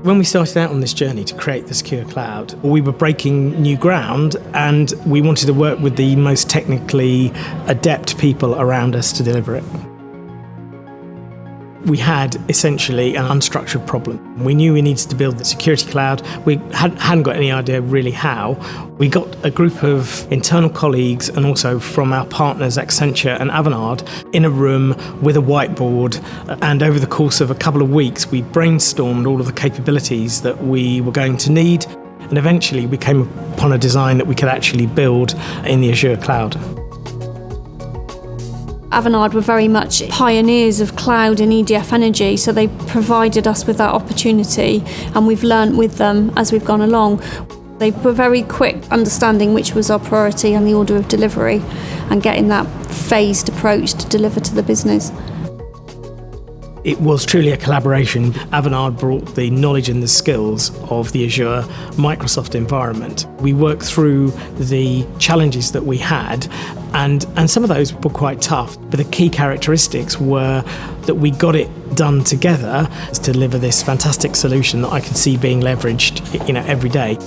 When we started out on this journey to create the secure cloud, we were breaking new ground and we wanted to work with the most technically adept people around us to deliver it. We had essentially an unstructured problem. We knew we needed to build the security cloud. We hadn't got any idea really how. We got a group of internal colleagues and also from our partners Accenture and Avanade in a room with a whiteboard, and over the course of a couple of weeks we brainstormed all of the capabilities that we were going to need, and eventually we came upon a design that we could actually build in the Azure cloud. Avanade were very much pioneers of cloud and EDF energy, so they provided us with that opportunity, and we've learnt with them as we've gone along. They were very quick understanding which was our priority and the order of delivery, and getting that phased approach to deliver to the business. It was truly a collaboration. Avanade brought the knowledge and the skills of the Azure Microsoft environment. We worked through the challenges that we had, and some of those were quite tough, but the key characteristics were that we got it done together to deliver this fantastic solution that I could see being leveraged, every day.